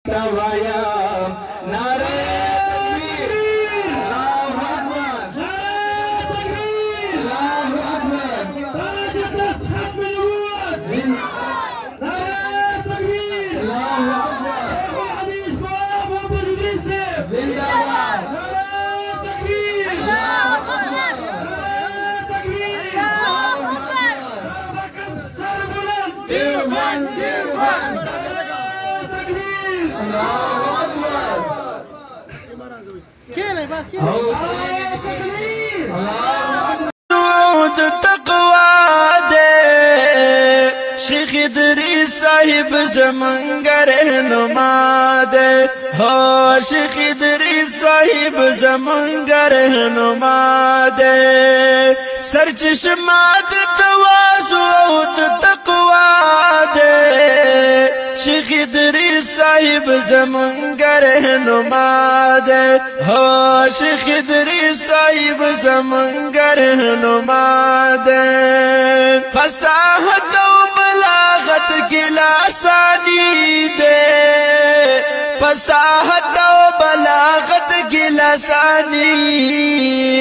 तवाया नारे तकबीर अल्लाहु अकबर नारे तकबीर अल्लाहु अकबर ताजत खत्म नबूवत जिंदाबाद नारे तकबीर अल्लाहु अकबर हदीस मोहम्मद इदरीस जिंदाबाद नारे तकबीर अल्लाहु अकबर नारे तकबीर अल्लाहु अकबर सरबकम सरबुलंद देवबंद तक़वा दे शेख इदरीस साहिब ज़मंगा रहनुमा दे हो शेख इदरीस साहिब ज़मंगा रहनुमा दे सरचश्मात तवाज़ु तक़वा दे शेख इदरीस साहिब ज़मंगा रहनुमा दे हो शेख इदरीस साहिब ज़मंगा रहनुमा दे फसाहत व बलागत की लासानी दे फसाहत व बलागत की लासानी